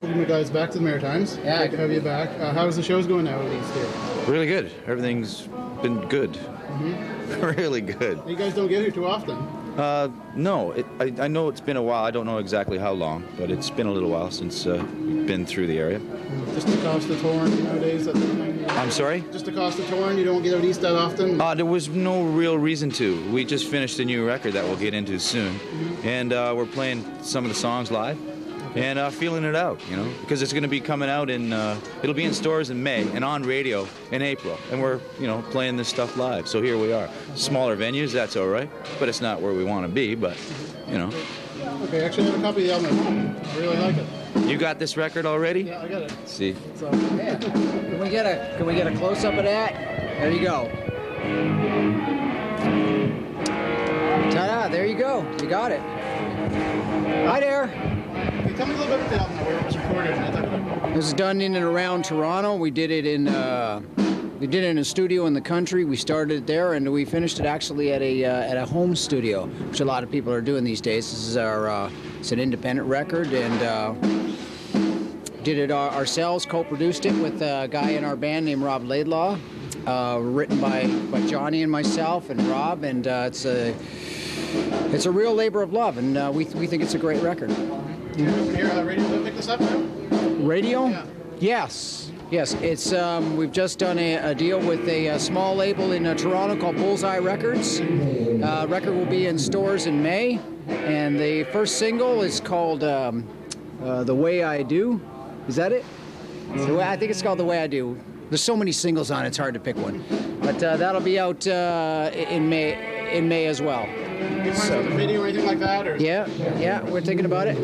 Welcome, guys, back to the Maritimes. Yeah. Great to have you back. How's the shows going now, at least here? Really good. Everything's been good. Really good. You guys don't get here too often. No, I know it's been a while. I don't know exactly how long, but it's been a little while since we've been through the area. Just the cost of touring nowadays? I'm sorry? Just the cost of touring? You don't get out east that often? There was no real reason to. We just finished a new record that we'll get into soon, and we're playing some of the songs live. And feeling it out, you know, because it's going to be coming out it'll be in stores in May and on radio in April. And we're, playing this stuff live. So here we are. Smaller venues, that's all right. But it's not where we want to be, but, Okay, actually I have a copy of the album at home. I really like it. You got this record already? Yeah, I got it. Let's see. So, Yeah. Can we get a close up of that? There you go. Ta-da! There you go. You got it. Hi there. tell me a little bit about the album, where it was recorded and that type of thing. It was done in and around Toronto. We did it in a studio in the country. We started it there, and we finished it actually at a home studio, which a lot of people are doing these days. This is it's an independent record, and did it ourselves. Co-produced it with a guy in our band named Rob Laidlaw. Written by Johnny and myself and Rob, and it's a real labor of love, and we think it's a great record. Do you hear radio pick this up now? Radio? Yeah. Yes. It's we've just done a deal with a small label in Toronto called Bullseye Records. Record will be in stores in May, and the first single is called "The Way I Do." Is that it? I think it's called "The Way I Do." There's so many singles on it, it's hard to pick one. But that'll be out in May as well. So, a video or anything like that? Or? Yeah, we're thinking about it.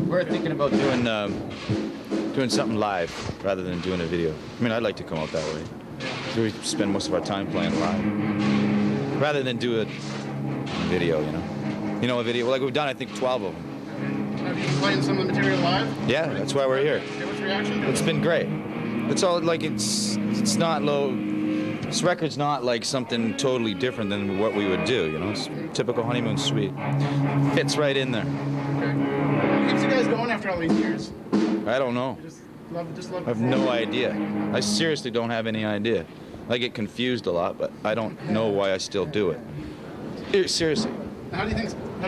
We're thinking about doing something live rather than doing a video. I mean, I'd like to come out that way. So we spend most of our time playing live rather than do a video, a video. Like we've done, I think, 12 of them. Have you been playing some of the material live? Yeah, that's why we're here. What's your reaction to it? It's been great. It's all like it's not low. This record's not like something totally different than what we would do, It's typical Honeymoon Suite. Fits right in there. Okay. What keeps you guys going after all these years? I don't know. Just love I have no idea. I seriously don't have any idea. I get confused a lot, but I don't know why I still do it. Seriously. How do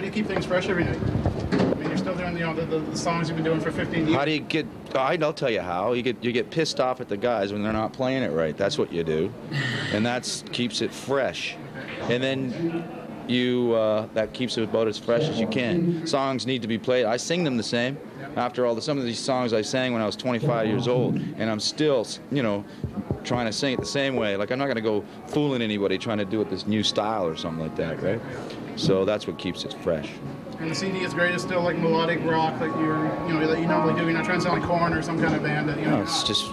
you keep things fresh every night? I mean, you're still doing the songs you've been doing for 15 years. How do you get? I'll tell you how. You get pissed off at the guys when they're not playing it right. That's what you do, and that keeps it fresh. And then that keeps it about as fresh as you can. Songs need to be played. I sing them the same. After all, some of these songs I sang when I was 25 years old, and I'm still, trying to sing it the same way. Like I'm not going to go fooling anybody trying to do it this new style or something like that, right? So that's what keeps it fresh. And the CD is great. It's still like melodic rock that that you normally do. You're not trying to sound like Korn or some kind of band. No, it's just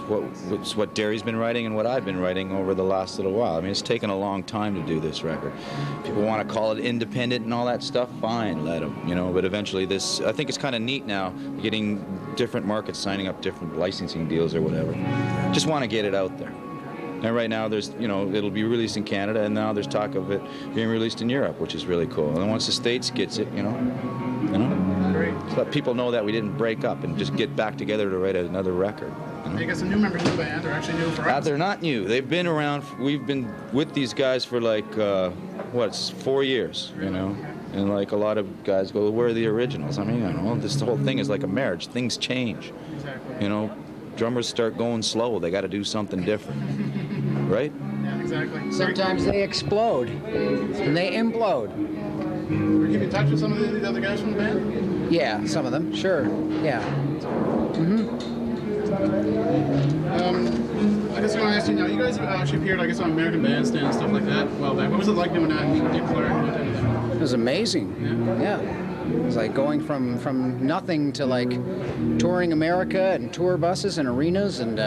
what Derry's been writing and what I've been writing over the last little while. I mean, it's taken a long time to do this record. People want to call it independent and all that stuff. Fine, let them. But eventually, I think it's kind of neat now, getting different markets signing up different licensing deals or whatever. Just want to get it out there. And right now, there's, it'll be released in Canada, and now there's talk of it being released in Europe, which is really cool. And then once the States gets it, Great. so let people know that we didn't break up and just get back together to write another record. You got some new members of the band. They're actually new for us. They're not new. They've been around. We've been with these guys for 4 years, And like a lot of guys go, well, where are the originals? I mean, this whole thing is like a marriage. Things change. Exactly. Drummers start going slow. They got to do something different, right? Yeah, exactly. Sometimes they explode and they implode. We're keeping in touch with some of the other guys from the band? Yeah, some of them, sure. Yeah. I guess I want to ask you now, you guys actually appeared, I guess, on American Bandstand and stuff like that a while back. What was it like doing that and meeting Dick Clark and that type of thing? It was amazing. Yeah. It was like going from nothing to touring America and tour buses and arenas and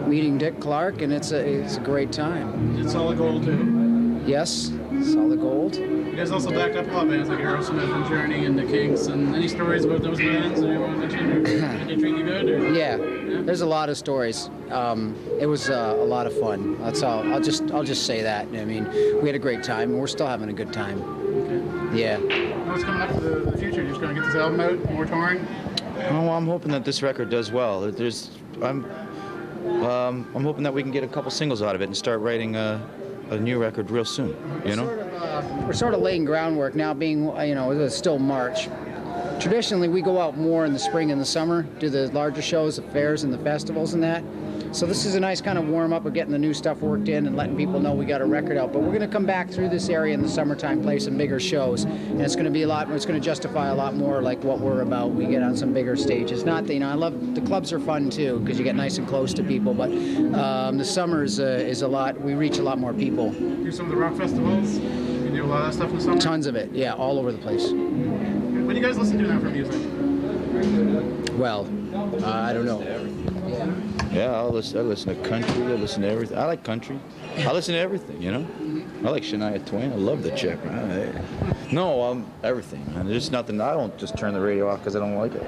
meeting Dick Clark, and it's a great time. It's Solid Gold too. Yes, Solid Gold. You guys also backed up a lot of bands like Aerosmith and Journey and the Kinks, and any stories about those bands that you want to mention? Did they treat you good? Or? Yeah, there's a lot of stories. It was a lot of fun. That's all. I'll just say that. I mean, we had a great time, and we're still having a good time. Okay. Yeah. What's coming up for the future? You're just going to get this album out, more touring? Oh, I'm hoping that this record does well. I'm hoping that we can get a couple singles out of it and start writing a new record real soon. You know. We're sort of laying groundwork now, being it's still March. Traditionally, we go out more in the spring and the summer, do the larger shows, the fairs and the festivals and that. So this is a nice kind of warm up of getting the new stuff worked in and letting people know we got a record out. But we're going to come back through this area in the summertime, play some bigger shows, and it's going to be it's going to justify a lot more like what we're about. We get on some bigger stages. Not that, I love, the clubs are fun too because you get nice and close to people, but the summer is a lot, we reach a lot more people. Do some of the rock festivals? You do a lot of that stuff in the summer? Tons of it, yeah, all over the place. What do you guys listen to now for music? Well, I don't know. Yeah, I listen to country. I listen to everything. I like country. I listen to everything, I like Shania Twain. I love the chick. No, everything. Man. There's nothing. I don't just turn the radio off because I don't like it.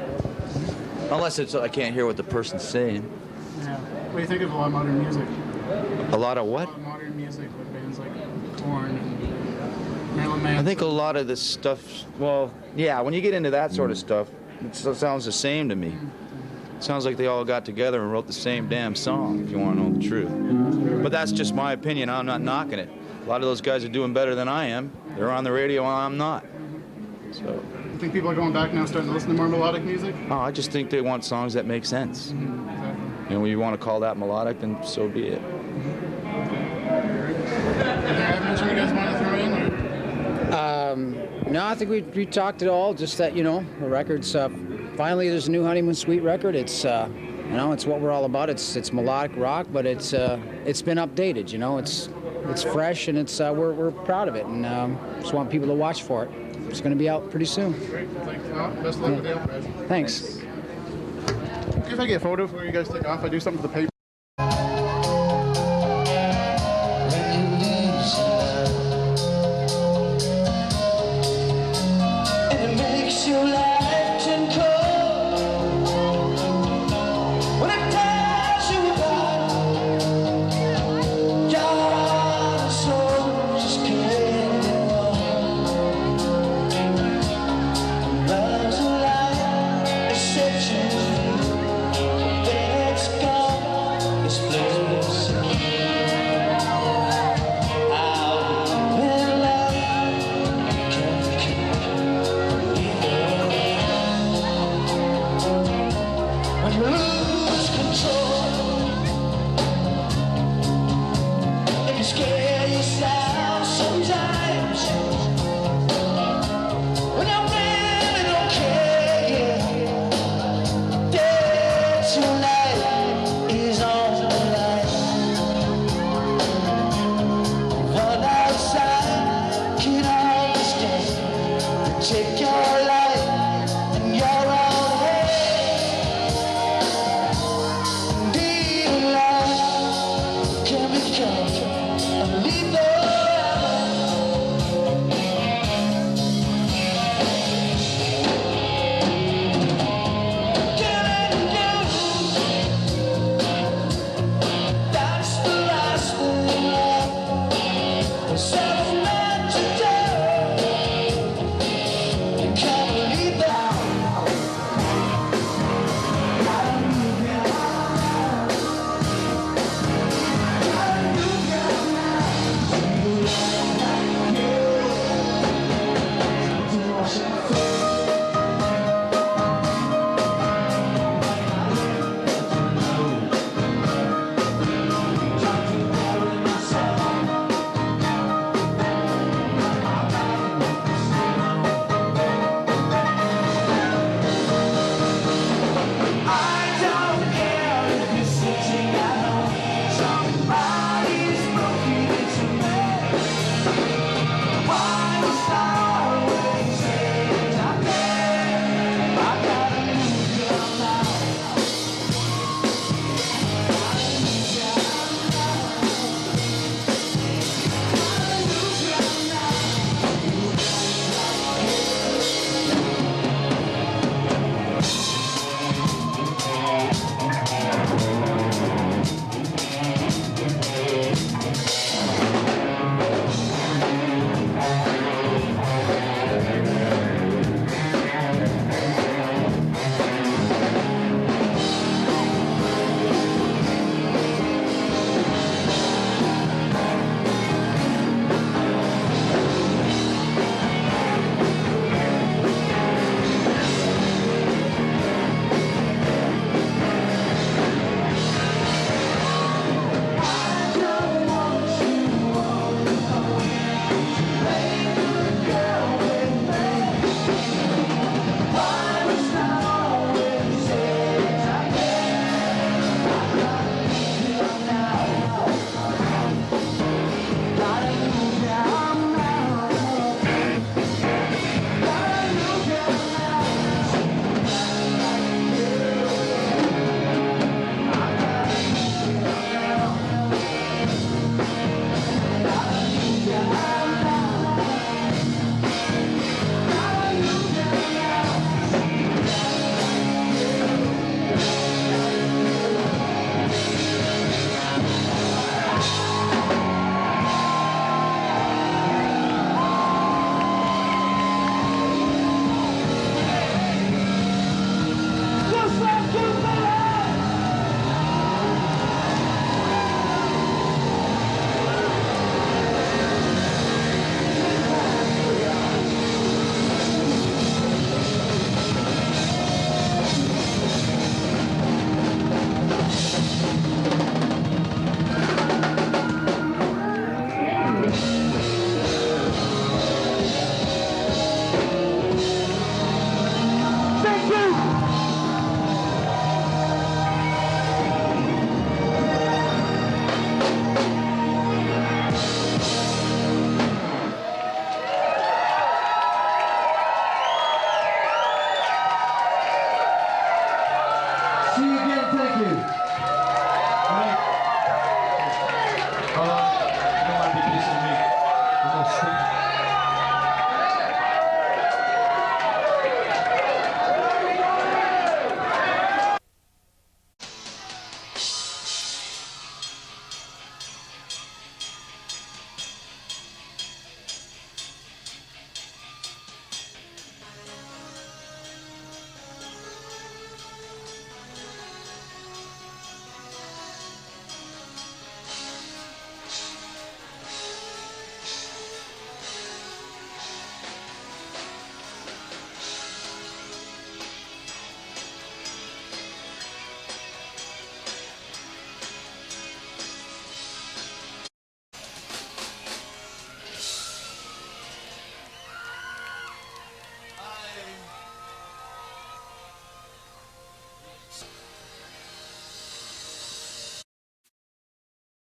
Unless I can't hear what the person's saying. Yeah. What do you think of a lot of modern music? A lot of what? A lot of modern music with bands like Korn and Marilyn Manson. I think a lot of this stuff, well, yeah, when you get into that sort of stuff, it sounds the same to me. It sounds like they all got together and wrote the same damn song, if you want to know the truth. But that's just my opinion. I'm not knocking it. A lot of those guys are doing better than I am. They're on the radio while I'm not. So. You think people are going back now, starting to listen to more melodic music? Oh, I just think they want songs that make sense. Exactly. When you want to call that melodic, then so be it. Anything you guys want to throw in? No, I think we talked it all. Just that the record's finally there's a new Honeymoon Suite record. It's it's what we're all about. It's melodic rock, but it's been updated. It's fresh and we're proud of it, and just want people to watch for it. It's going to be out pretty soon. Great. Thanks. Well, best of luck with the guys. Thanks. If I get a photo before you guys take off, I do something for the paper. Lose control.